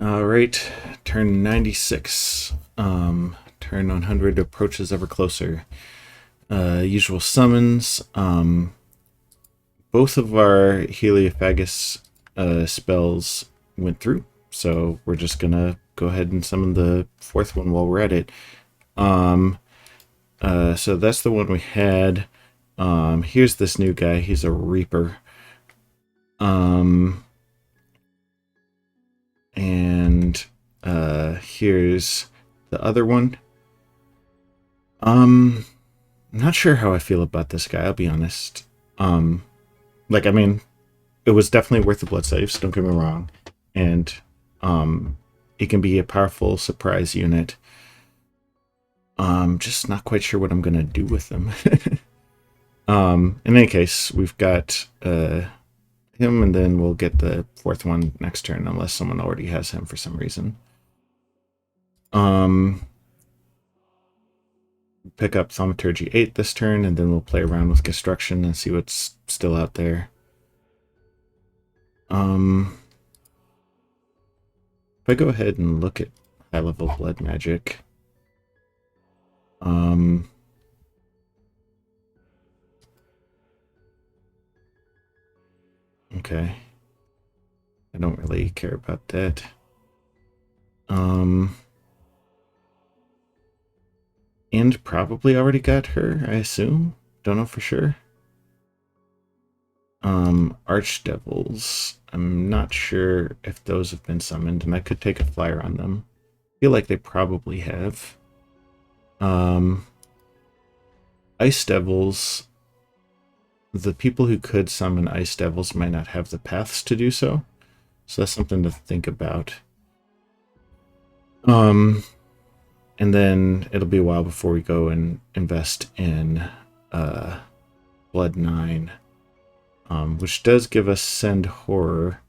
All right, turn 96. Turn 100 approaches ever closer. Usual summons. Both of our Heliophagus spells went through, so we're just gonna go ahead and summon the fourth one while we're at it. Um, so that's the one we had. Here's this new guy. He's a Reaper. Um, and here's the other one. I'm not sure how I feel about this guy. I'll be honest. Um, I mean, it was definitely worth the blood saves. Don't get me wrong, and it can be a powerful surprise unit. Just not quite sure what I'm gonna do with them. In any case, we've got him, and then we'll get the fourth one next turn, unless someone already has him for some reason. Pick up Thaumaturgy 8 this turn, and then we'll play around with Construction and see what's still out there. If I go ahead and look at high-level blood magic, okay, I don't really care about that. And probably already got her, I assume. Don't know for sure. Archdevils. I'm not sure if those have been summoned, and I could take a flyer on them. I feel like they probably have. Ice Devils. The people who could summon Ice Devils might not have the paths to do so. So that's something to think about. And then it'll be a while before we go and invest in Blood 9. Which does give us Send Horror.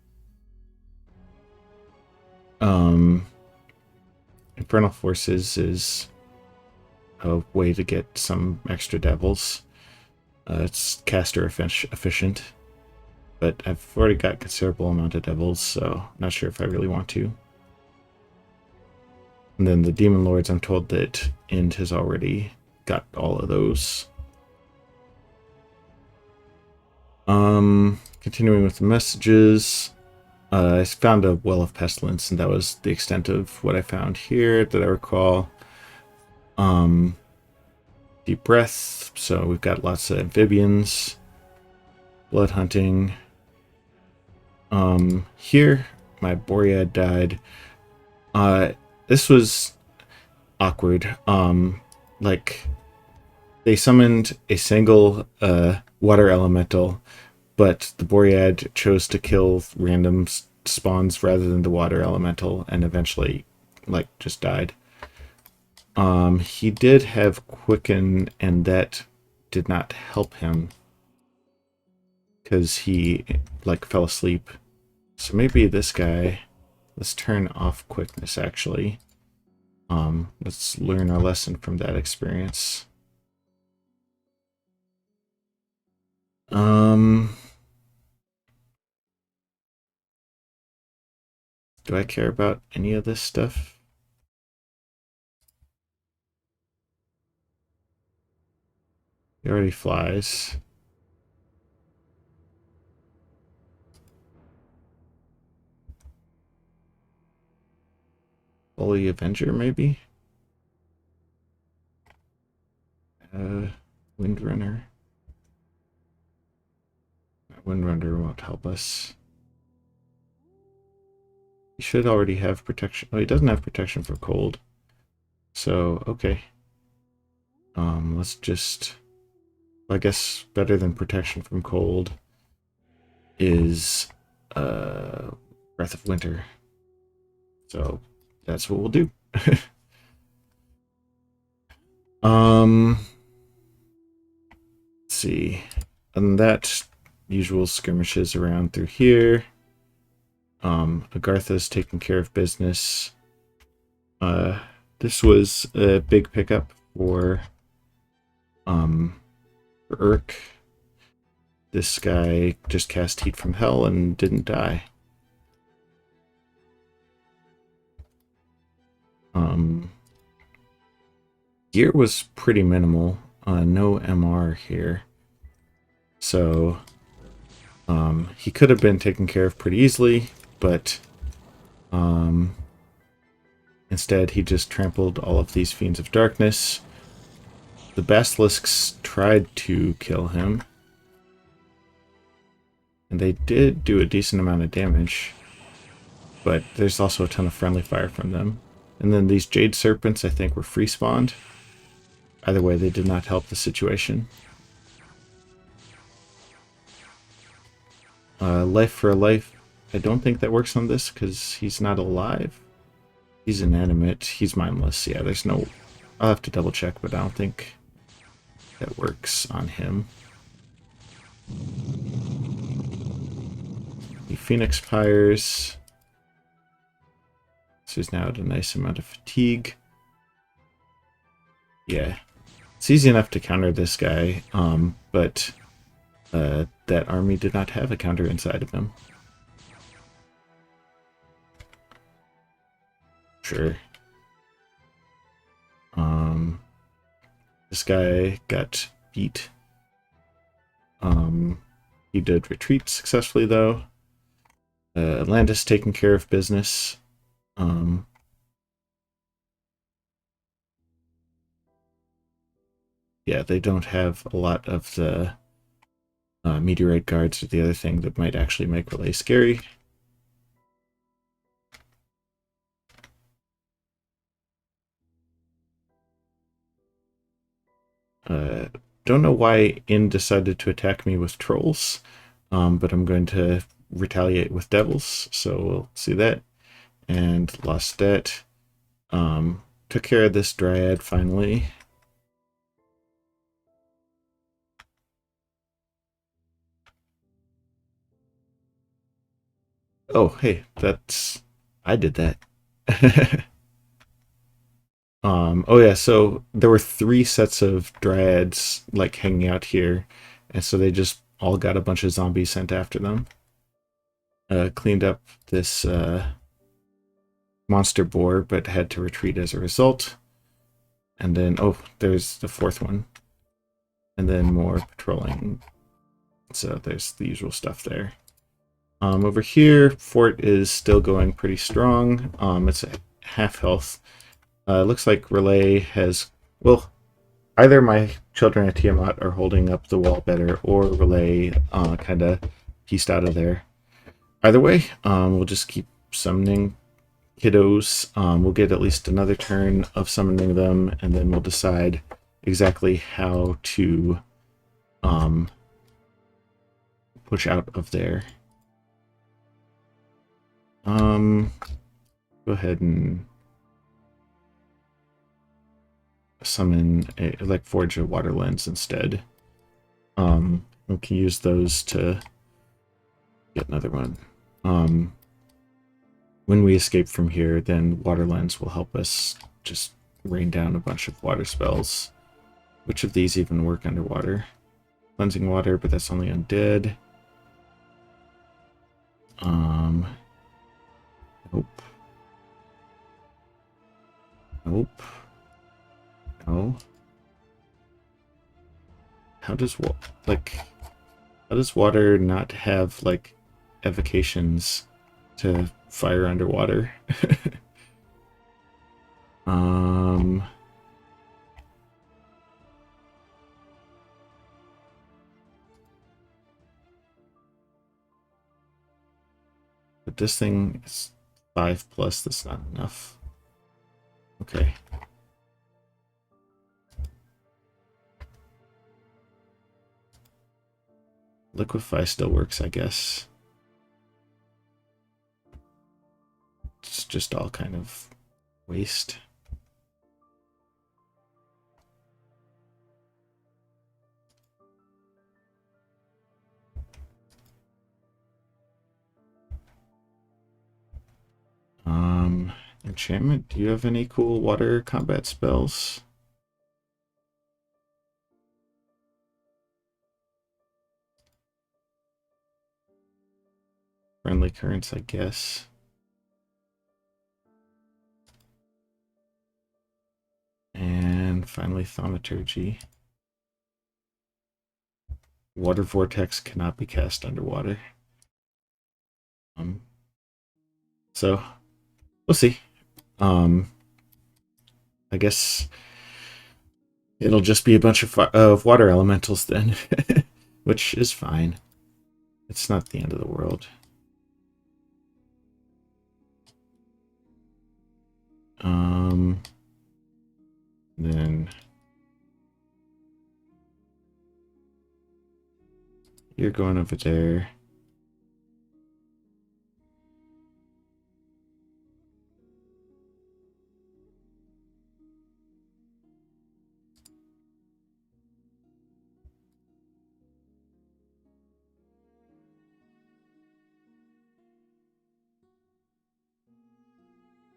Infernal Forces is a way to get some extra devils. It's caster efficient, but I've already got a considerable amount of devils, so not sure if I really want to. And then the Demon Lords, I'm told that Ind has already got all of those. Continuing with the messages, I found a Well of Pestilence, and that was the extent of what I found here that I recall. Deep Breath, so we've got lots of amphibians. Blood hunting. Here, my Boread died. This was awkward. They summoned a single water elemental, but the Boread chose to kill random spawns rather than the water elemental, and eventually, just died. He did have Quicken, and that did not help him because he fell asleep. So maybe this guy. Let's turn off quickness. Actually, let's learn our lesson from that experience. Do I care about any of this stuff? He already flies. Holy Avenger, maybe? Windrunner. Windrunner won't help us. He should already have protection. Oh, he doesn't have protection for cold. So, okay. Let's just... I guess better than protection from cold is Breath of Winter. So, that's what we'll do. Let's see. And that, usual skirmishes around through here. Agartha's taking care of business. This was a big pickup for Urk. This guy just cast Heat from Hell and didn't die. Um, gear was pretty minimal. No MR here. So he could have been taken care of pretty easily, but instead he just trampled all of these Fiends of Darkness. The Basilisks tried to kill him, and they did do a decent amount of damage, but there's also a ton of friendly fire from them. And then these Jade Serpents, I think, were free spawned. Either way, they did not help the situation. Life for a life. I don't think that works on this because he's not alive. He's inanimate. He's mindless. Yeah, there's no... I'll have to double check, but I don't think that works on him. The Phoenix Pyres. So he's now at a nice amount of fatigue. Yeah. It's easy enough to counter this guy, but that army did not have a counter inside of him. Sure. This guy got beat. He did retreat successfully, though. Atlantis taking care of business. Yeah, they don't have a lot of the meteorite guards or the other thing that might actually make Relay scary. Don't know why Inn decided to attack me with trolls, but I'm going to retaliate with devils, so we'll see that. And lost that. Took care of this dryad finally. Oh, hey, that's... I did that. Oh yeah, so there were 3 sets of dryads, like, hanging out here, and so they just all got a bunch of zombies sent after them. Cleaned up this monster boar, but had to retreat as a result. And then, oh, there's the 4th one. And then more patrolling. So there's the usual stuff there. Over here, Fort is still going pretty strong. It's at half health. Looks like Relay has... Well, either my children at Tiamat are holding up the wall better, or Relay kind of pieced out of there. Either way, we'll just keep summoning kiddos. We'll get at least another turn of summoning them, and then we'll decide exactly how to push out of there. Go ahead and summon like forge a water lens instead. We can use those to get another one. When we escape from here, then water lens will help us just rain down a bunch of water spells. Which of these even work underwater? Cleansing water, but that's only undead. Nope. Nope. No. How does water not have like evocations to fire underwater? But this thing is 5+, that's not enough. Okay. Liquefy still works, I guess. It's just all kind of waste. Enchantment, do you have any cool water combat spells? Friendly currents, I guess. and finally thaumaturgy. Water vortex cannot be cast underwater. So we'll see. I guess it'll just be a bunch of water elementals then, which is fine. It's not the end of the world. Then you're going over there.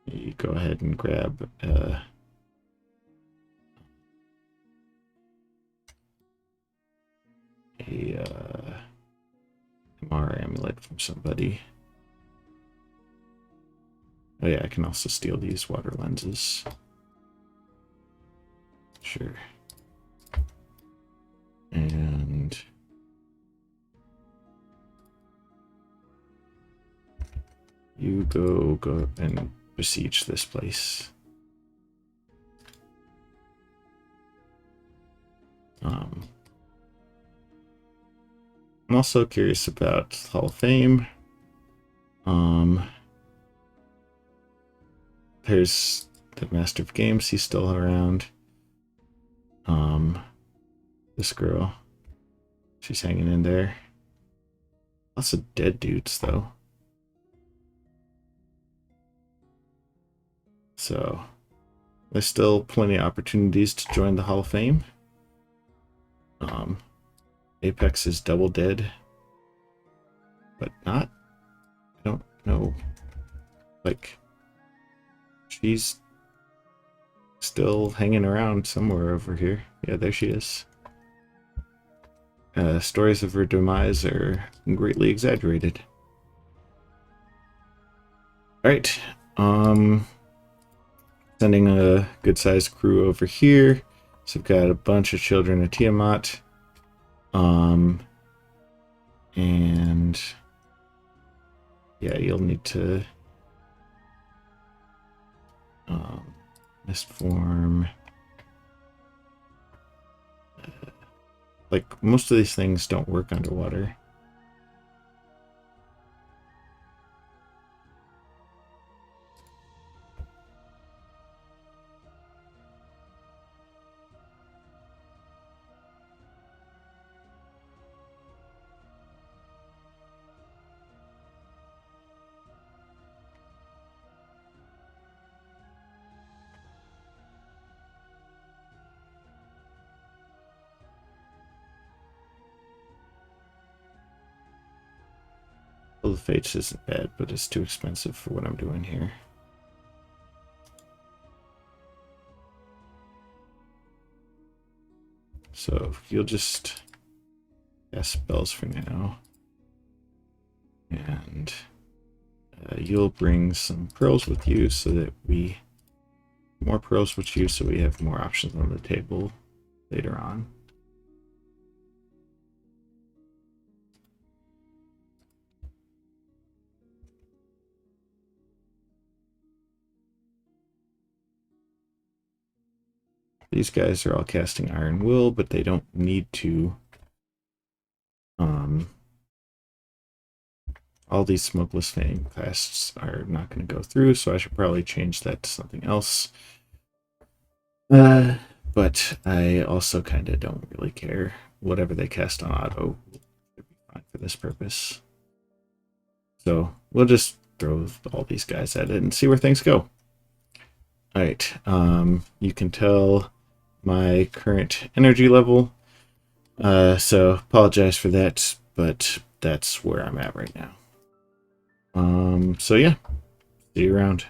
You go ahead and grab a MR amulet from somebody. Oh yeah, I can also steal these water lenses. Sure. And you go and besiege this place. I'm also curious about Hall of Fame. There's the Master of Games, he's still around. This girl, she's hanging in there. Lots of dead dudes though. So there's still plenty of opportunities to join the Hall of Fame. Apex is double dead, but not. I don't know. Like, she's still hanging around somewhere over here. Yeah, there she is. Stories of her demise are greatly exaggerated. Alright. Sending a good-sized crew over here. So we've got a bunch of children of Tiamat. And yeah, you'll need to mist form. Like, most of these things don't work underwater. Well, the Fates isn't bad, but it's too expensive for what I'm doing here. So you'll just cast spells for now. And you'll bring some pearls with you so that more pearls with you so we have more options on the table later on. These guys are all casting Iron Will, but they don't need to. All these Smokeless Fang casts are not going to go through, so I should probably change that to something else. But I also kind of don't really care. Whatever they cast on auto should be fine for this purpose. So we'll just throw all these guys at it and see where things go. Alright, you can tell my current energy level. So apologize for that, but that's where I'm at right now. So yeah, see you around.